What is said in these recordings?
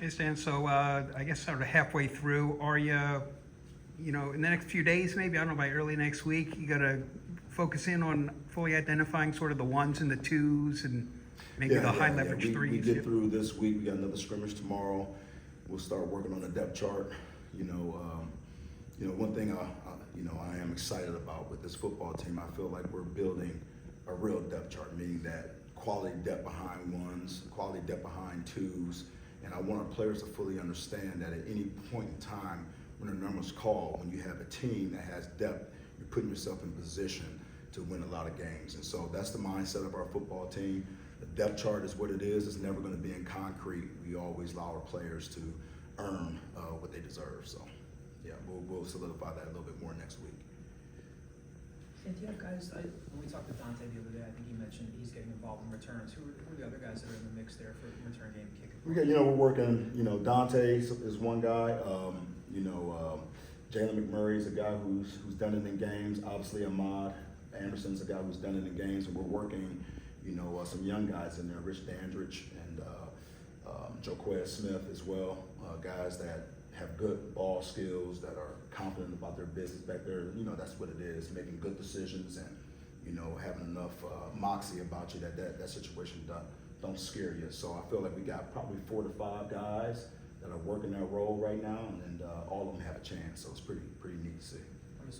Hey Stan, so I guess sort of halfway through, are you, in the next few days maybe, I don't know, by early next week, you got to focus in on fully identifying sort of the ones and the twos and maybe the high leverage threes? We get through this week. We got another scrimmage tomorrow. We'll start working on the depth chart. One thing I am excited about with this football team, I feel like we're building a real depth chart, meaning that quality depth behind ones, quality depth behind twos, and I want our players to fully understand that at any point in time when a number's called, when you have a team that has depth, you're putting yourself in position to win a lot of games. And so that's the mindset of our football team. The depth chart is what it is. It's never going to be in concrete. We always allow our players to earn what they deserve. So, yeah, we'll solidify that a little bit more next week. And do you have guys, when we talked to Dante the other day, I think he mentioned he's getting involved in returns. Who are the other guys that are in the mix there for return game kicking? We're working, Dante is one guy. Jalen McMurray is a guy who's done it in games. Obviously, Ahmad Anderson's a guy who's done it in games. And we're working, some young guys in there, Rich Dandridge and Joquez Smith as well, guys that have good ball skills, that are confident about their business back there. That's what it is, making good decisions and, having enough moxie about you that situation don't scare you. So I feel like we got probably 4 to 5 guys that are working that role right now, and all of them have a chance. So it's pretty neat to see.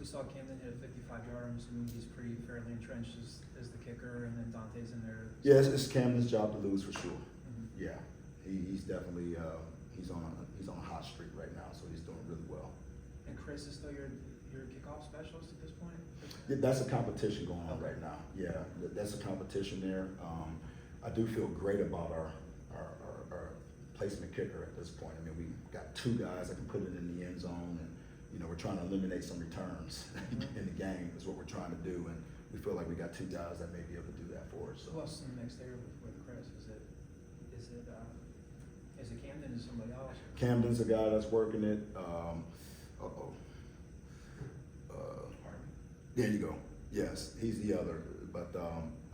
We saw Camden hit a 55-yarder. I'm assuming he's pretty fairly entrenched as the kicker, and then Dante's in there. Yeah, it's Camden's job to lose for sure. Mm-hmm. Yeah, he's definitely he's on a hot streak right now, so he's doing really well. And Chris is still your kickoff specialist at this point? Yeah, that's a competition going on right now. Yeah, that's a competition there. I do feel great about our placement kicker at this point. I mean, we got 2 guys that can put it in the end zone, and we're trying to eliminate some returns in the game is what we're trying to do, and we feel like we got 2 guys that may be able to do that for us. So. Who else in the mix there with Chris? Is it Camden? Is somebody else? Camden's a guy that's working it. There you go. Yes, he's the other. But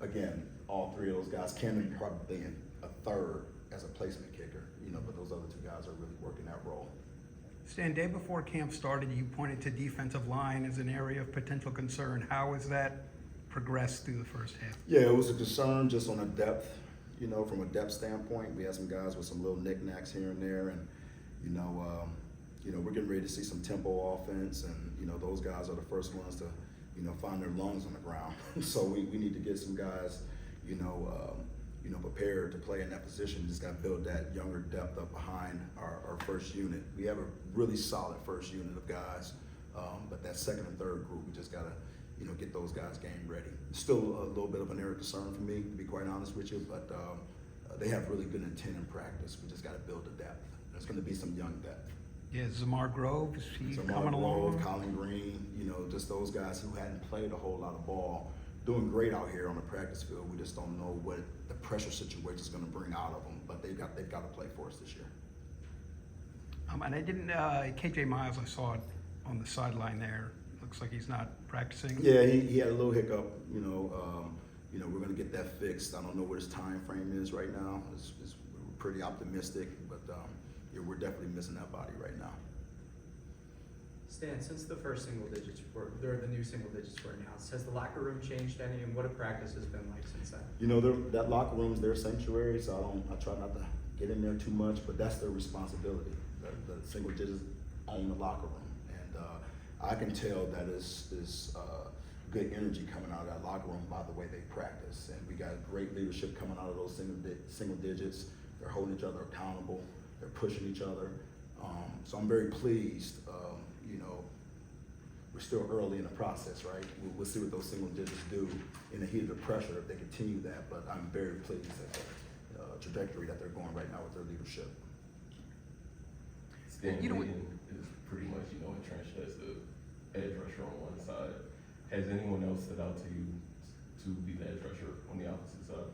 again, all 3 of those guys. Camden probably in a third as a placement kicker, but those other 2 guys are really working that role. Stan, day before camp started, you pointed to defensive line as an area of potential concern. How has that progressed through the first half? Yeah, it was a concern just on a depth, from a depth standpoint. We had some guys with some little knickknacks here and there, and we're getting ready to see some tempo offense, and those guys are the first ones to find their lungs on the ground. So we need to get some guys prepared to play in that position. Just got to build that younger depth up behind our first unit. We have a really solid first unit of guys, but that second and third group, we just got to get those guys game ready. Still a little bit of an area of concern for me, to be quite honest with you, but they have really good intent in practice. We just got to build the depth. There's going to be some young depth. Yeah, Zamar Grove, is he coming Grove, along? Colin Green, just those guys who hadn't played a whole lot of ball, doing great out here on the practice field. We just don't know what the pressure situation is going to bring out of them, but they've got to play for us this year. And I didn't, KJ Miles, I saw it on the sideline there. Looks like he's not practicing. Yeah, he had a little hiccup. We're going to get that fixed. I don't know what his time frame is right now. We're pretty optimistic, but we're definitely missing that body right now. Stan, since the first single digits the new single digits were announced, has the locker room changed any, and what have practices been like since then? That locker room's their sanctuary, so I try not to get in there too much, but that's their responsibility. The single digits own the locker room, and I can tell that is good energy coming out of that locker room by the way they practice, and we got great leadership coming out of those single digits. They're holding each other accountable. They're pushing each other. So I'm very pleased. We're still early in the process, right? We'll see what those single digits do in the heat of the pressure if they continue that, but I'm very pleased at the trajectory that they're going right now with their leadership. Stan Drayton is pretty much, entrenched as the edge rusher on one side. Has anyone else stood out to you to be the edge rusher on the opposite side?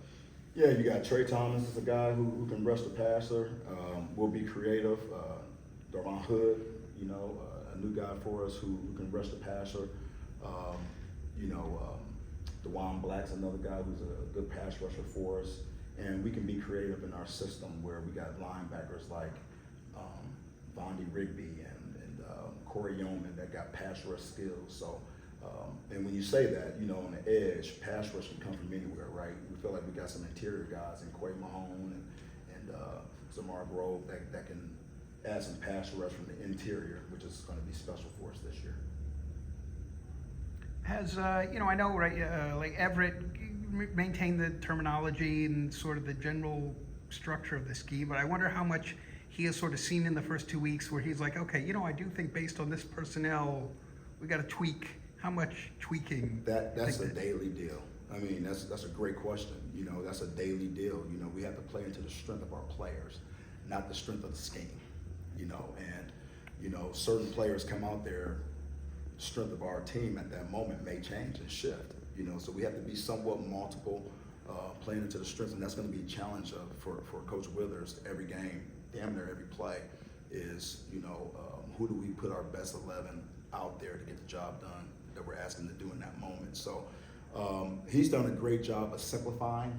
Yeah, you got Trey Thomas is a guy who can rush the passer. We'll be creative. Darvon Hood, a new guy for us who can rush the passer. DeJuan Black's another guy who's a good pass rusher for us. And we can be creative in our system where we got linebackers like Vondi Rigby and Corey Yeoman that got pass rush skills. So, and when you say that, you know, on the edge, pass rush can come from anywhere, right? We feel like we got some interior guys in Quay Mahone and Zamar Grove that can add some pass rush from the interior, which is going to be special for us this year. Has, you know, I know, right, like Everett maintained the terminology and sort of the general structure of the scheme, but I wonder how much he has sort of seen in the first 2 weeks where he's like, okay, you know, I do think based on this personnel, we got to tweak. How much tweaking? That's a daily deal. I mean, that's a great question. You know, that's a daily deal. You know, we have to play into the strength of our players, not the strength of the scheme. You know, and you know, certain players come out there, strength of our team at that moment may change and shift. You know, so we have to be somewhat multiple, playing into the strengths, and that's going to be a challenge for Coach Withers every game, damn near every play, is, you know, who do we put our best 11 out there to get the job done that we're asking to do in that moment. So he's done a great job of simplifying,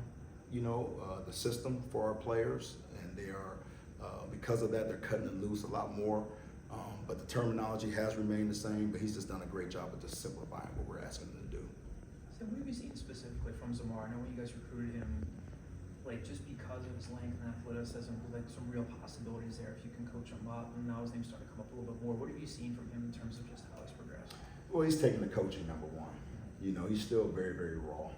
you know, the system for our players, and they are, because of that, they're cutting it loose a lot more. But the terminology has remained the same, but he's just done a great job of just simplifying what we're asking him to do. So what have you seen specifically from Zamar? I know when you guys recruited him, like just because of his length and athleticism, like some real possibilities there if you can coach him up, and now his name's starting to come up a little bit more. What have you seen from him in terms of just how he's progressed? Well, he's taking the coaching, number one. You know, he's still very, very raw.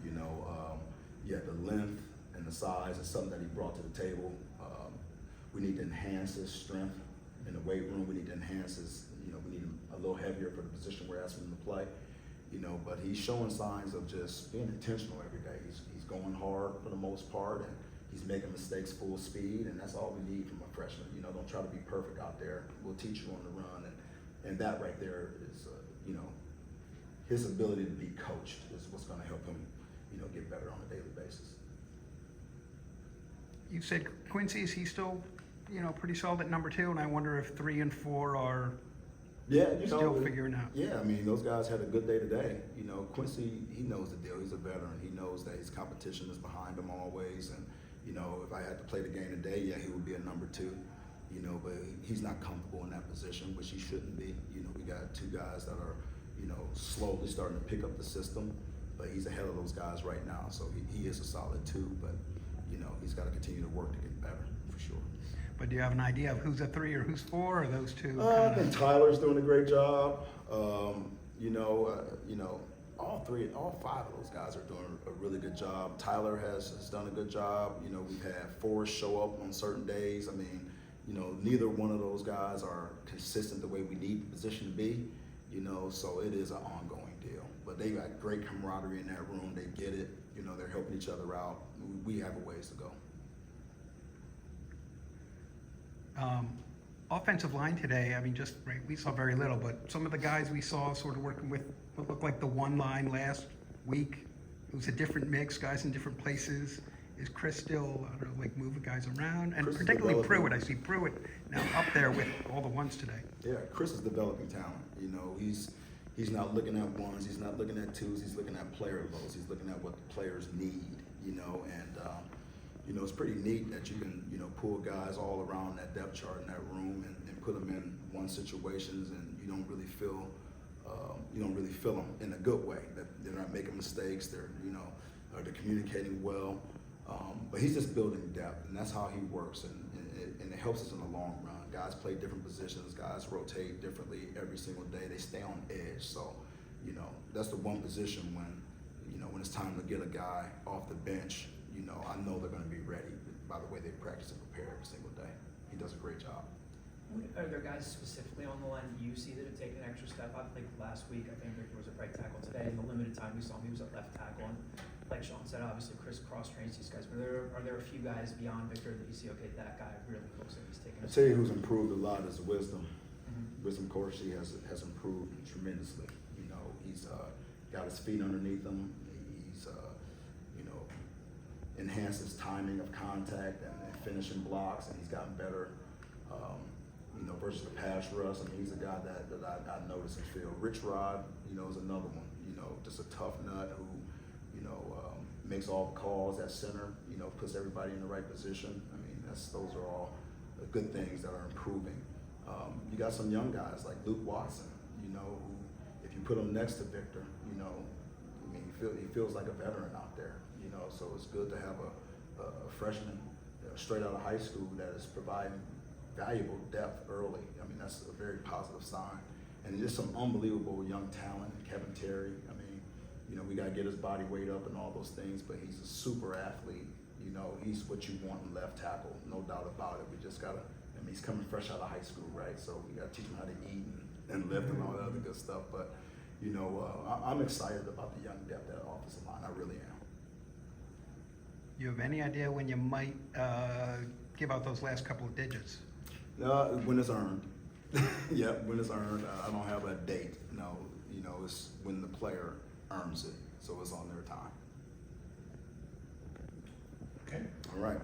You know, yeah, the length and the size is something that he brought to the table. We need to enhance his strength in the weight room. We need to enhance his, you know, we need him a little heavier for the position we're asking him to play. You know, but he's showing signs of just being intentional every day. He's going hard for the most part, and he's making mistakes full speed, and that's all we need from a freshman. You know, don't try to be perfect out there. We'll teach you on the run, and that right there is, you know, his ability to be coached is what's going to help him, you know, get better on a daily basis. You said Quincy, is he still, you know, pretty solid at number 2, and I wonder if 3 and 4 are Yeah, you know, still figuring out. Yeah, I mean, those guys had a good day today. You know, Quincy, he knows the deal. He's a veteran. He knows that his competition is behind him always. And, you know, if I had to play the game today, yeah, he would be a number 2. You know, but he's not comfortable in that position, which he shouldn't be. You know, we got 2 guys that are, you know, slowly starting to pick up the system, but he's ahead of those guys right now. So he is a solid 2, but, you know, he's got to continue to work to get better, for sure. But do you have an idea of who's a 3 or who's 4, or those 2? I think Tyler's doing a great job. You know, all 5 of those guys are doing a really good job. Tyler has done a good job. You know, we've had Forrest show up on certain days. I mean, you know, neither one of those guys are consistent the way we need the position to be. You know, so it is an ongoing deal. But they got great camaraderie in that room. They get it. You know, they're helping each other out. We have a ways to go. Offensive line today, I mean, just right, we saw very little, but some of the guys we saw sort of working with what looked like the one line last week. It was a different mix, guys in different places. Is Chris still, I don't know, like moving guys around? And Chris is particularly developing. Pruitt, I see Pruitt now up there with all the ones today. Yeah, Chris is developing talent. You know, he's not looking at ones, he's not looking at 2s, he's looking at player lows. He's looking at what the players need, you know, and you know, it's pretty neat that you can, you know, pull guys all around that depth chart in that room and put them in one situations, and you don't really feel them in a good way, that they're not making mistakes, they're, you know, they're communicating well. But he's just building depth, and that's how he works, and it helps us in the long run. Guys play different positions, guys rotate differently every single day. They stay on edge, so, you know, that's the one position when, you know, when it's time to get a guy off the bench, you know, I know they're going to be ready by the way they practice and prepare every single day. He does a great job. Are there guys specifically on the line that you see that have taken an extra step up? Like last week, I think Victor was at right tackle. Today, in the limited time we saw him, he was at left tackle. And like Sean said, obviously Chris cross-trains these guys. But are there a few guys beyond Victor that you see, okay, that guy really looks like he's taking I a tell you who's improved a lot is Wisdom. Mm-hmm. Wisdom Corsi has improved tremendously. You know, he's got his feet underneath him. He's you know, enhanced his timing of contact and finishing blocks, and he's gotten better. You know, versus the pass rush. I mean, he's a guy that I notice and feel. Rich Rod, you know, is another one. You know, just a tough nut who, you know, makes all the calls at center. You know, puts everybody in the right position. I mean, those are all good things that are improving. You got some young guys like Luke Watson, you know, who, if you put him next to Victor, you know, I mean, he feels like a veteran out there, you know, so it's good to have a freshman straight out of high school that is providing valuable depth early. I mean, that's a very positive sign. And just some unbelievable young talent, Kevin Terry. I mean, you know, we got to get his body weight up and all those things, but he's a super athlete. You know, he's what you want in left tackle, no doubt about it. We just got to, I mean, he's coming fresh out of high school, right? So we got to teach him how to eat and lift and all that other good stuff. But, you know, I'm excited about the young depth at offensive line. I really am. You have any idea when you might give out those last couple of digits? When it's earned. Yeah, when it's earned. I don't have a date. No, you know, it's when the player earns it. So it's on their time. Okay. All right.